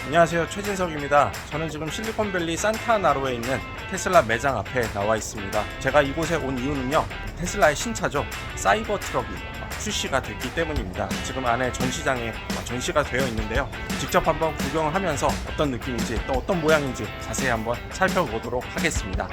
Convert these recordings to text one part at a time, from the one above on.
안녕하세요, 최진석입니다. 저는 지금 실리콘밸리 산타나로에 있는 테슬라 매장 앞에 나와 있습니다. 제가 이곳에 온 이유는요, 테슬라의 신차죠, 사이버 트럭이 출시가 됐기 때문입니다. 지금 안에 전시장에 전시가 되어 있는데요, 직접 한번 구경을 하면서 어떤 느낌인지 또 어떤 모양인지 자세히 한번 살펴보도록 하겠습니다.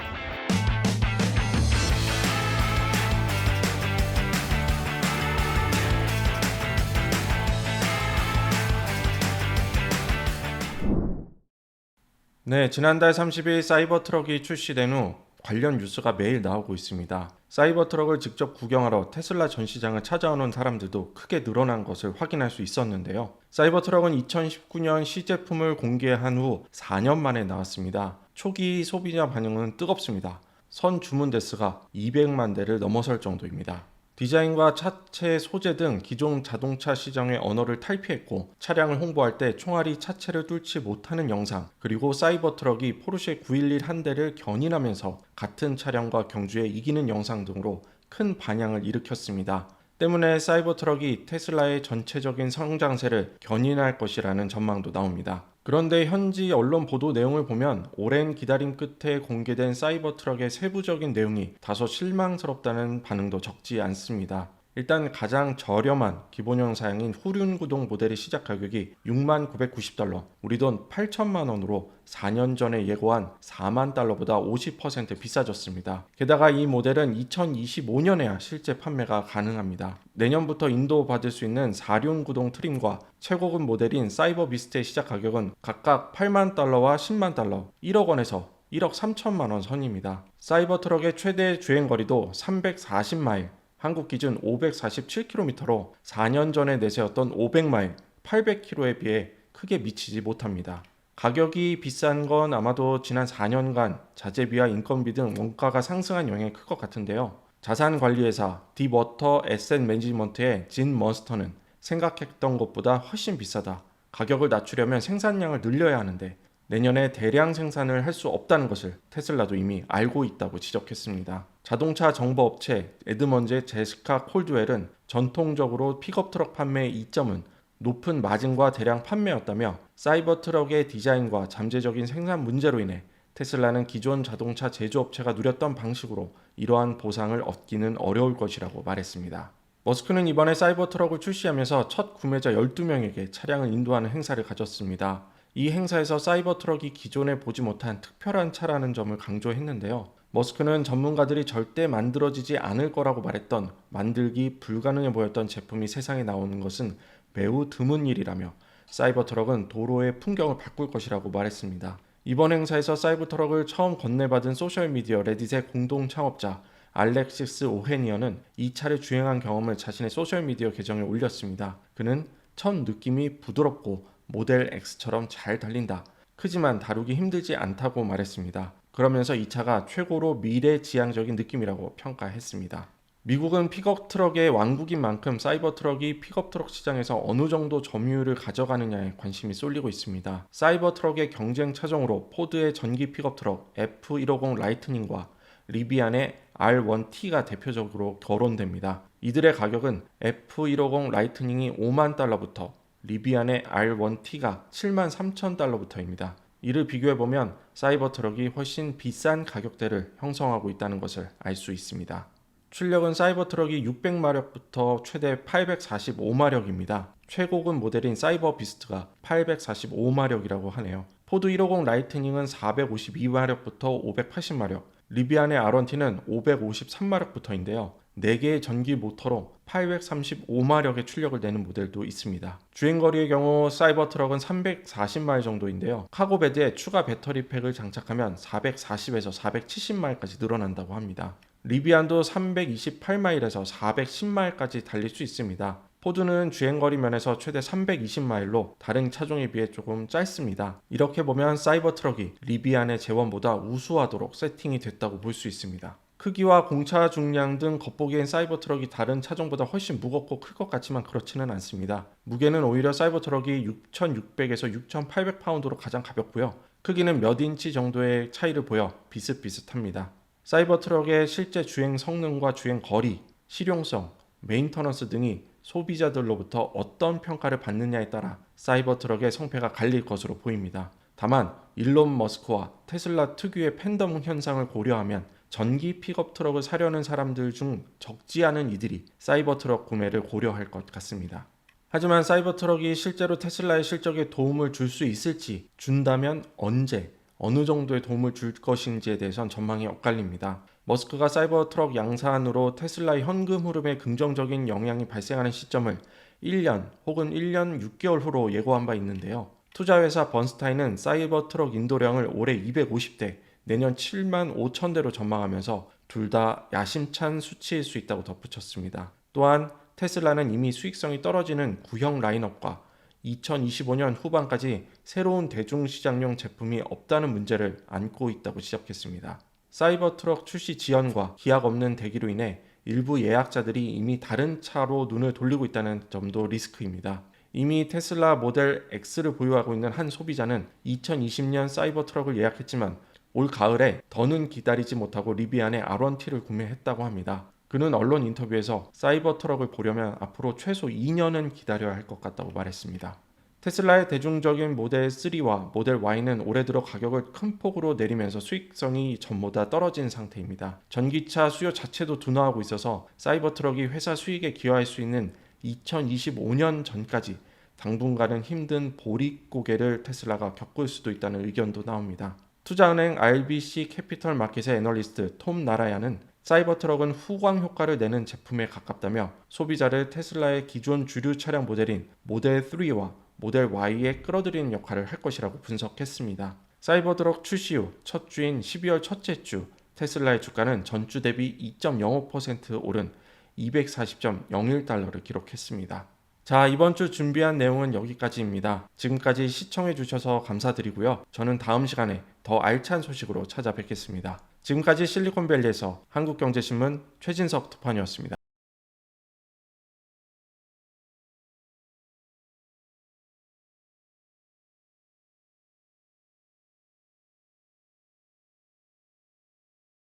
네, 지난달 30일 사이버 트럭이 출시된 후 관련 뉴스가 매일 나오고 있습니다. 사이버 트럭을 직접 구경하러 테슬라 전시장을 찾아오는 사람들도 크게 늘어난 것을 확인할 수 있었는데요. 사이버 트럭은 2019년 시제품을 공개한 후 4년 만에 나왔습니다. 초기 소비자 반응은 뜨겁습니다. 선 주문 대수가 200만 대를 넘어설 정도입니다. 디자인과 차체 소재 등 기존 자동차 시장의 언어를 탈피했고, 차량을 홍보할 때 총알이 차체를 뚫지 못하는 영상, 그리고 사이버 트럭이 포르쉐 911 한 대를 견인하면서 같은 차량과 경주에 이기는 영상 등으로 큰 반향을 일으켰습니다. 때문에 사이버 트럭이 테슬라의 전체적인 성장세를 견인할 것이라는 전망도 나옵니다. 그런데 현지 언론 보도 내용을 보면 오랜 기다림 끝에 공개된 사이버 트럭의 세부적인 내용이 다소 실망스럽다는 반응도 적지 않습니다. 일단 가장 저렴한 기본형 사양인 후륜 구동 모델의 시작 가격이 6990달러, 우리 돈 8천만 원으로 4년 전에 예고한 4만 달러보다 50% 비싸졌습니다. 게다가 이 모델은 2025년에야 실제 판매가 가능합니다. 내년부터 인도받을 수 있는 4륜 구동 트림과 최고급 모델인 사이버 비스트의 시작 가격은 각각 8만 달러와 10만 달러, 1억 원에서 1억 3천만 원 선입니다. 사이버 트럭의 최대 주행거리도 340마일, 한국 기준 547km로 4년 전에 내세웠던 500마일, 800km에 비해 크게 미치지 못합니다. 가격이 비싼 건 아마도 지난 4년간 자재비와 인건비 등 원가가 상승한 영향이 클 것 같은데요. 자산관리회사 딥워터 에셋 매니지먼트의 진 먼스터는 생각했던 것보다 훨씬 비싸다. 가격을 낮추려면 생산량을 늘려야 하는데 내년에 대량 생산을 할 수 없다는 것을 테슬라도 이미 알고 있다고 지적했습니다. 자동차 정보업체 에드먼즈의 제시카 콜드웰은 전통적으로 픽업 트럭 판매의 이점은 높은 마진과 대량 판매였다며, 사이버 트럭의 디자인과 잠재적인 생산 문제로 인해 테슬라는 기존 자동차 제조업체가 누렸던 방식으로 이러한 보상을 얻기는 어려울 것이라고 말했습니다. 머스크는 이번에 사이버 트럭을 출시하면서 첫 구매자 12명에게 차량을 인도하는 행사를 가졌습니다. 이 행사에서 사이버 트럭이 기존에 보지 못한 특별한 차라는 점을 강조했는데요. 머스크는 전문가들이 절대 만들어지지 않을 거라고 말했던, 만들기 불가능해 보였던 제품이 세상에 나오는 것은 매우 드문 일이라며 사이버 트럭은 도로의 풍경을 바꿀 것이라고 말했습니다. 이번 행사에서 사이버 트럭을 처음 건네받은 소셜미디어 레딧의 공동 창업자 알렉시스 오헤니어는 이 차를 주행한 경험을 자신의 소셜미디어 계정에 올렸습니다. 그는 첫 느낌이 부드럽고 모델 X처럼 잘 달린다. 크지만 다루기 힘들지 않다고 말했습니다. 그러면서 이 차가 최고로 미래지향적인 느낌이라고 평가했습니다. 미국은 픽업 트럭의 왕국인 만큼 사이버 트럭이 픽업 트럭 시장에서 어느 정도 점유율을 가져가느냐에 관심이 쏠리고 있습니다. 사이버 트럭의 경쟁 차종으로 포드의 전기 픽업 트럭 F150 라이트닝과 리비안의 R1T가 대표적으로 거론됩니다. 이들의 가격은 F150 라이트닝이 5만 달러부터 리비안의 R1T가 7만 3천 달러부터입니다. 이를 비교해보면 사이버 트럭이 훨씬 비싼 가격대를 형성하고 있다는 것을 알 수 있습니다. 출력은 사이버 트럭이 600마력부터 최대 845마력입니다. 최고급 모델인 사이버 비스트가 845마력이라고 하네요. 포드 150 라이트닝은 452마력부터 580마력, 리비안의 R1T는 553마력부터인데요. 4개의 전기 모터로 835마력의 출력을 내는 모델도 있습니다. 주행거리의 경우 사이버 트럭은 340마일 정도인데요. 카고베드에 추가 배터리 팩을 장착하면 440에서 470마일까지 늘어난다고 합니다. 리비안도 328마일에서 410마일까지 달릴 수 있습니다. 포드는 주행거리 면에서 최대 320마일로 다른 차종에 비해 조금 짧습니다. 이렇게 보면 사이버 트럭이 리비안의 제원보다 우수하도록 세팅이 됐다고 볼 수 있습니다. 크기와 공차 중량 등 겉보기엔 사이버 트럭이 다른 차종보다 훨씬 무겁고 클 것 같지만 그렇지는 않습니다. 무게는 오히려 사이버 트럭이 6600에서 6800파운드로 가장 가볍고요. 크기는 몇 인치 정도의 차이를 보여 비슷비슷합니다. 사이버 트럭의 실제 주행 성능과 주행 거리, 실용성, 메인터넌스 등이 소비자들로부터 어떤 평가를 받느냐에 따라 사이버트럭의 성패가 갈릴 것으로 보입니다. 다만 일론 머스크와 테슬라 특유의 팬덤 현상을 고려하면 전기 픽업 트럭을 사려는 사람들 중 적지 않은 이들이 사이버트럭 구매를 고려할 것 같습니다. 하지만 사이버트럭이 실제로 테슬라의 실적에 도움을 줄 수 있을지, 준다면 언제, 어느 정도의 도움을 줄 것인지에 대해선 전망이 엇갈립니다. 머스크가 사이버트럭 양산으로 테슬라의 현금 흐름에 긍정적인 영향이 발생하는 시점을 1년 혹은 1년 6개월 후로 예고한 바 있는데요. 투자회사 번스타인은 사이버트럭 인도량을 올해 250대, 내년 7만 5천 대로 전망하면서 둘 다 야심찬 수치일 수 있다고 덧붙였습니다. 또한 테슬라는 이미 수익성이 떨어지는 구형 라인업과 2025년 후반까지 새로운 대중시장용 제품이 없다는 문제를 안고 있다고 지적했습니다. 사이버트럭 출시 지연과 기약 없는 대기로 인해 일부 예약자들이 이미 다른 차로 눈을 돌리고 있다는 점도 리스크입니다. 이미 테슬라 모델 X를 보유하고 있는 한 소비자는 2020년 사이버트럭을 예약했지만 올 가을에 더는 기다리지 못하고 리비안의 R1T를 구매했다고 합니다. 그는 언론 인터뷰에서 사이버트럭을 보려면 앞으로 최소 2년은 기다려야 할 것 같다고 말했습니다. 테슬라의 대중적인 모델 3와 모델 Y는 올해 들어 가격을 큰 폭으로 내리면서 수익성이 전보다 떨어진 상태입니다. 전기차 수요 자체도 둔화하고 있어서 사이버트럭이 회사 수익에 기여할 수 있는 2025년 전까지 당분간은 힘든 보릿고개를 테슬라가 겪을 수도 있다는 의견도 나옵니다. 투자은행 RBC 캐피털 마켓의 애널리스트 톰 나라야는 사이버트럭은 후광 효과를 내는 제품에 가깝다며 소비자를 테슬라의 기존 주류 차량 모델인 모델 3와 모델 Y에 끌어들이는 역할을 할 것이라고 분석했습니다. 사이버트럭 출시 후 첫 주인 12월 첫째 주 테슬라의 주가는 전주 대비 2.05% 오른 240.01달러를 기록했습니다. 자, 이번 주 준비한 내용은 여기까지입니다. 지금까지 시청해 주셔서 감사드리고요. 저는 다음 시간에 더 알찬 소식으로 찾아뵙겠습니다. 지금까지 실리콘밸리에서 한국경제신문 최진석 특파원이었습니다.